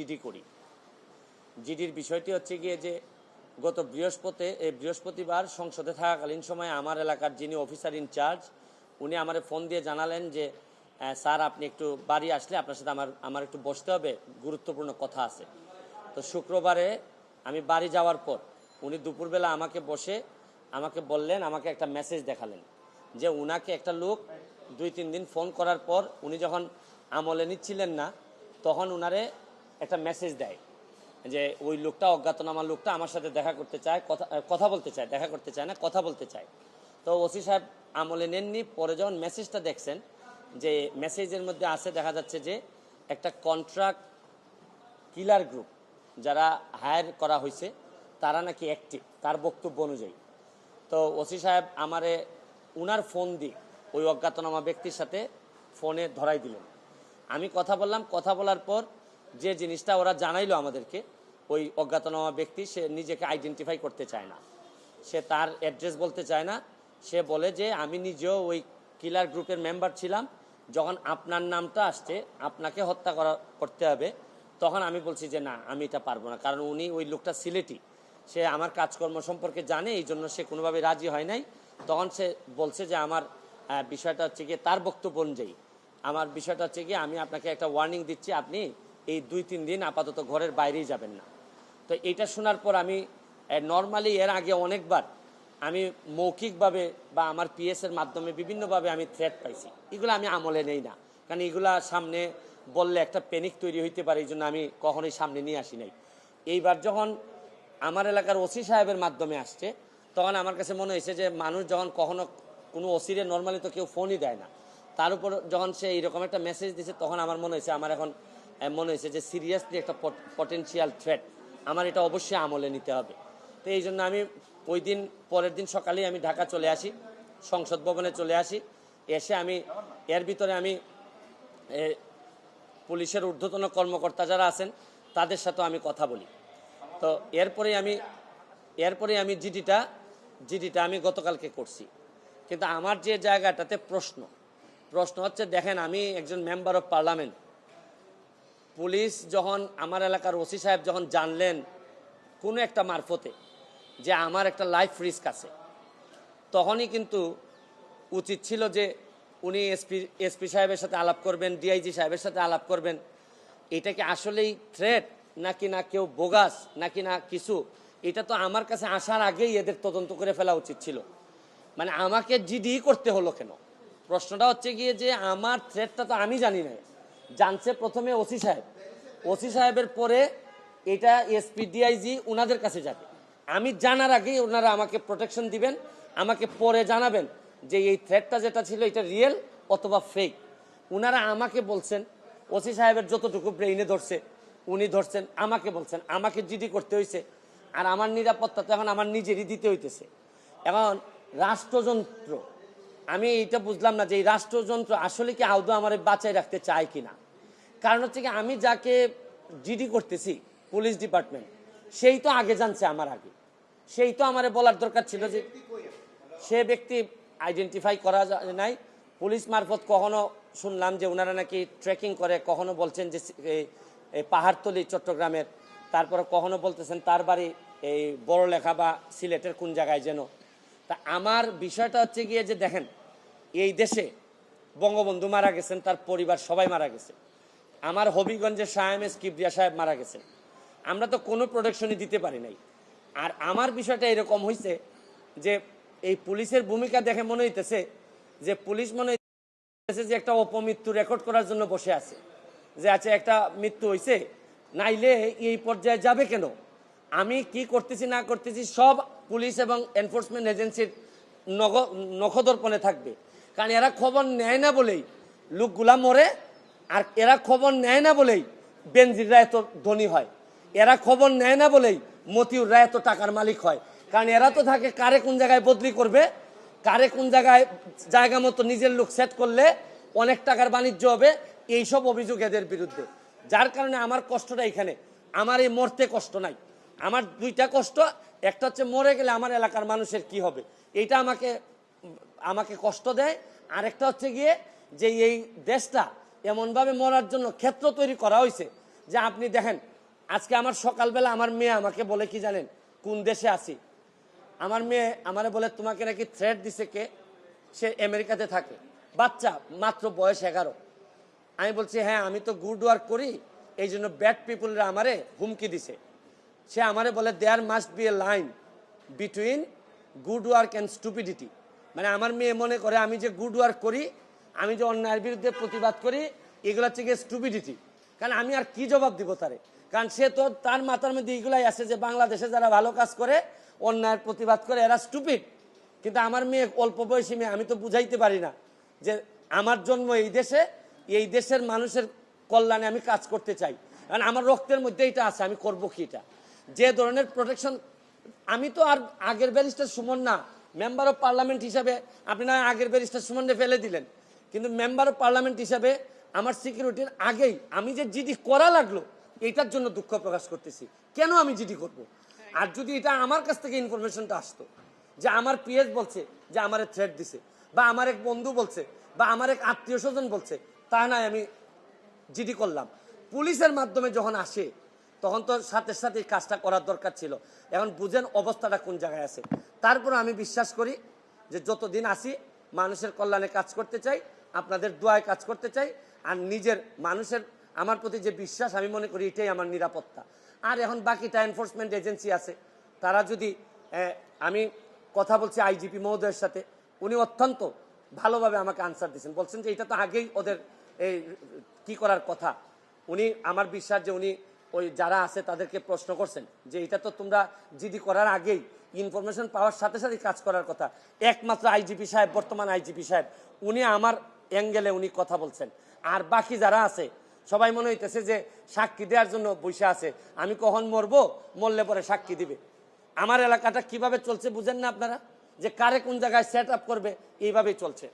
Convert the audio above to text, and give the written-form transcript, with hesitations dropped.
GD করি। জিডির বিষয়টি হচ্ছে গিয়ে যে গত বৃহস্পতিবার সংসদে থাকাকালীন সময় আমার এলাকার যিনি অফিসার ইনচার্জ উনি আমারে ফোন দিয়ে জানালেন যে স্যার আপনি একটু বাড়ি আসলে আপনার সাথে আমার একটু বসতে হবে, গুরুত্বপূর্ণ কথা আছে। তো শুক্রবারে আমি বাড়ি যাওয়ার পর উনি দুপুরবেলা আমাকে বললেন, আমাকে একটা মেসেজ দেখালেন যে উনাকে একটা লোক 2-3 দিন ফোন করার পর উনি যখন আমলে নিচ্ছিলেন না তখন উনারে একটা মেসেজ দেয় যে ওই লোকটা, অজ্ঞাতনামা লোকটা আমার সাথে দেখা করতে চায়, কথা বলতে চায়, দেখা করতে চায় না, কথা বলতে চায়। তো ওসি সাহেব আমলে নেননি। পরে যখন মেসেজটা দেখছেন যে মেসেজের মধ্যে আছে, দেখা যাচ্ছে যে একটা কন্ট্রাক্ট কিলার গ্রুপ যারা হায়ার করা হয়েছে তারা নাকি অ্যাক্টিভ, তার বক্তব্য অনুযায়ী। তো ওসি সাহেব আমারে উনার ফোন দিয়ে ওই অজ্ঞাতনামা ব্যক্তির সাথে ফোনে ধরাই দিলেন। আমি কথা বললাম, কথা বলার পর যে জিনিসটা ওরা জানাইলো আমাদেরকে, ওই অজ্ঞাতনামা ব্যক্তি সে নিজেকে আইডেন্টিফাই করতে চায় না, সে তার অ্যাড্রেস বলতে চায় না। সে বলে যে আমি নিজেও ওই কিলার গ্রুপের মেম্বার ছিলাম, যখন আপনার নামটা আসছে আপনাকে হত্যা করতে হবে, তখন আমি বলছি যে না, আমি এটা পারবো না। কারণ উনি ওই লোকটা সিলেটি, সে আমার কাজকর্ম সম্পর্কে জানে, এই জন্য সে কোনোভাবে রাজি হয় নাই। তখন সে বলছে যে আমার বিষয়টা হচ্ছে গিয়ে, তার বক্তব্য অনুযায়ী আমার বিষয়টা হচ্ছে গিয়ে আমি আপনাকে একটা ওয়ার্নিং দিচ্ছি, আপনি এই 2-3 দিন আপাতত ঘরের বাইরেই যাবেন না। তো এইটা শোনার পর আমি নর্মালি এর আগে অনেকবার আমি মৌখিকভাবে বা আমার পিএসের মাধ্যমে বিভিন্নভাবে আমি থ্রেট পাইছি, এগুলো আমি আমলে নেই না, কারণ এগুলা সামনে বললে একটা প্যানিক তৈরি হইতে পারে, এই জন্য আমি কখনোই সামনে নিয়ে আসি নাই। এইবার যখন আমার এলাকার ওসি সাহেবের মাধ্যমে আসছে তখন আমার কাছে মনে হয়েছে যে মানুষ যখন কখনো কোনো ওসিরে নর্মালি তো কেউ ফোনই দেয় না, তার উপর যখন সে এইরকম একটা মেসেজ দিয়েছে তখন আমার মনে হয়েছে যে সিরিয়াসলি একটা পটেনশিয়াল থ্রেট, আমার এটা অবশ্যই আমলে নিতে হবে। তো এই জন্য আমি ওই দিন পরের দিন সকালেই আমি ঢাকা চলে আসি, সংসদ ভবনে চলে আসি। এসে আমি এর ভিতরে আমি পুলিশের ঊর্ধ্বতন কর্মকর্তা যারা আছেন তাদের সাথেও আমি কথা বলি। তো এরপরে আমি জিডিটা আমি গতকালকে করছি। কিন্তু আমার যে জায়গাটাতে প্রশ্ন হচ্ছে, দেখেন আমি একজন মেম্বার অফ পার্লামেন্ট, পুলিশ যখন আমার এলাকার ওসি সাহেব যখন জানলেন কোনো একটা মারফতে যে আমার একটা লাইফ রিস্ক আছে, তখনই কিন্তু উচিত ছিল যে উনি এসপি সাহেবের সাথে আলাপ করবেন, ডিআইজি সাহেবের সাথে আলাপ করবেন, এটা কি আসলেই থ্রেট নাকি না কেউ বোগাস নাকি না কিছু, এটা তো আমার কাছে আসার আগেই এদের তদন্ত করে ফেলা উচিত ছিল। মানে আমাকে জিডি করতে হলো কেন? প্রশ্নটা হচ্ছে গিয়ে যে আমার থ্রেটটা তো আমি জানি না, জানছে প্রথমে ওসি সাহেবের পরে এটা এসপি ডিআইজি ওনাদের কাছে যাবে। আমি জানার আগেই ওনারা আমাকে প্রোটেকশন দিবেন, আমাকে পরে জানাবেন যে এই থ্রেটটা যেটা ছিল এটা রিয়েল অথবা ফেক। ওনারা আমাকে বলছেন, ওসি সাহেবের যতটুকু ব্রেইনে ধরছে উনি ধরছেন, আমাকে বলছেন, আমাকে জিডি করতে হয়েছে। আর আমার নিরাপত্তা তো এখন আমার নিজেরই দিতে হইতেছে। এখন রাষ্ট্রযন্ত্র, আমি এটা বুঝলাম না যে এই রাষ্ট্রযন্ত্র আসলে কি আদৌ আমার বাঁচাই রাখতে চায় কিনা। কারণ হচ্ছে কি, আমি যাকে জিডি করতেছি পুলিশ ডিপার্টমেন্ট, সেই তো আগে জানছে আমার আগে, সেই তো আমারে বলার দরকার ছিল যে সে ব্যক্তি আইডেন্টিফাই করা যায় নাই। পুলিশ মারফত কখনো শুনলাম যে ওনারা নাকি ট্রেকিং করে, কখনো বলছেন যে পাহাড়তলি চট্টগ্রামের, তারপরে কখনো বলতেছেন তার বাড়ি এই বড়লেখা বা সিলেটের কোন জায়গায় যেন। তা আমার বিষয়টা হচ্ছে গিয়ে যে দেখেন, এই দেশে বঙ্গবন্ধু মারা গেছেন, তার পরিবার সবাই মারা গেছে, আমার হবিগঞ্জের শাহ এম এস কিবরিয়া সাহেব মারা গেছেন, আমরা তো কোনো প্রোটেকশনই দিতে পারি নাই। আর আমার বিষয়টা এরকম হয়েছে যে এই পুলিশের ভূমিকা দেখে মনে হইতেছে যে পুলিশ মনে হইতেছে যে একটা অপমৃত্যু রেকর্ড করার জন্য বসে আছে, যে আচ্ছা একটা মৃত্যু হয়েছে, নাইলে এই পর্যায়ে যাবে কেন, আমি কি করতেছি না করতেছি সব পুলিশ এবং এনফোর্সমেন্ট এজেন্সির নখদর্পণে থাকবে। কারণ এরা খবর নেয় না বলেই লোকগুলা মরে, আর এরা খবর নেয় না বলেই বেনজিররা এত ধনী হয়, এরা খবর নেয় না বলেই মতিউররা এত টাকার মালিক হয়। কারণ এরা তো থাকে কারে কোন জায়গায় বদলি করবে, কারে কোন জায়গায় জায়গা মতো নিজের লোক সেট করলে অনেক টাকার বাণিজ্য হবে, এইসব অভিযোগ এদের বিরুদ্ধে। যার কারণে আমার কষ্টটা এখানে, আমার এই মরতে কষ্ট নাই, আমার দুইটা কষ্ট, একটা হচ্ছে মরে গেলে আমার এলাকার মানুষের কি হবে, এইটা আমাকে কষ্ট দেয়। আরেকটা হচ্ছে গিয়ে যে এই দেশটা এমনভাবে মরার জন্য ক্ষেত্র তৈরি করা হয়েছে যে আপনি দেখেন আজকে আমার সকালবেলা আমার মেয়ে আমাকে বলে কি জানেন, কোন দেশে আছি, আমার মেয়ে আমারে বলে তোমাকে নাকি থ্রেট দিছে কে, সে আমেরিকাতে থাকে, বাচ্চা মাত্র বয়স 11। আমি বলছি হ্যাঁ আমি তো গুড ওয়ার্ক করি, এই জন্য ব্যাড পিপুলরা আমারে হুমকি দিছে। সে আমারে বলে there must be a line between good work and stupidity. মানে আমার মেয়ে মনে করে আমি যে গুড ওয়ার্ক করি, আমি যে অন্যায়ের বিরুদ্ধে প্রতিবাদ করি, এগুলো হচ্ছে গিয়ে স্টুপিডিটি। কারণ আমি আর কি জবাব দিব তারে, কারণ সে তো তার মাথার মধ্যে এগুলাই আছে যে বাংলাদেশে যারা ভালো কাজ করে, অন্যায়ের প্রতিবাদ করে, এরা স্টুপিড। কিন্তু আমার মেয়ে অল্প বয়সী মেয়ে, আমি তো বুঝাইতে পারি না যে আমার জন্ম এই দেশে, এই দেশের মানুষের কল্যাণে আমি কাজ করতে চাই, কারণ আমার রক্তের মধ্যে এটা আছে, আমি করবো কি এটা। যে ধরনের প্রোটেকশন, আমি তো আর আগের ব্যারিস্টার সুমন না, মেম্বার অফ পার্লামেন্ট হিসাবে আপনি না আগের ব্যারিস্টার সুমনকে ফেলে দিলেন, কিন্তু মেম্বার অফ পার্লামেন্ট হিসাবে আমার সিকিউরিটির আগেই আমি যে জিডি করা লাগলো, এটার জন্য দুঃখ প্রকাশ করতেছি। কেন আমি জিডি করব? আর যদি এটা আমার কাছ থেকে ইনফরমেশনটা আসতো যে আমার পিএস বলছে যে আমারে থ্রেট দিছে, বা আমার এক বন্ধু বলছে, বা আমার এক আত্মীয় স্বজন বলছে, তা নয় আমি জিডি করলাম। পুলিশের মাধ্যমে যখন আসে তখন তো সাথে সাথে কাজটা করার দরকার ছিল। এখন বুঝেন অবস্থাটা কোন জায়গায় আছে। তারপর আমি বিশ্বাস করি যে যতদিন আসি মানুষের কল্যাণে কাজ করতে চাই, আপনাদের দোয়ায় কাজ করতে চাই, আর নিজের মানুষের আমার প্রতি যে বিশ্বাস, আমি মনে করি এটাই আমার নিরাপত্তা। আর এখন বাকিটা এনফোর্সমেন্ট এজেন্সি আছে, তারা যদি আমি কথা বলছি আইজিপি মহোদয়ের সাথে, উনি অত্যন্ত ভালোভাবে আমাকে আনসার দিয়েছেন, বলছেন যে এটা তো আগেই ওদের এই কি করার কথা। উনি আমার বিশ্বাস যে উনি ওই যারা আছে তাদেরকে প্রশ্ন করছেন যে এটা তো তোমরা জিডি করার আগেই ইনফরমেশন পাওয়ার সাথে সাথে কাজ করার কথা। একমাত্র আইজিপি সাহেব, বর্তমান আইজিপি সাহেব, উনি আমার অ্যাঙ্গেলে উনি কথা বলছেন। আর বাকি যারা আছে সবাই মনে হইতেছে যে সাক্ষী দেওয়ার জন্য বসে আছে, আমি কখন মরবো, মরলে পরে সাক্ষী দিবে। আমার এলাকাটা কিভাবে চলছে বুঝেন না আপনারা, যে কারে কোন জায়গায় সেট আপ করবে, এইভাবেই চলছে।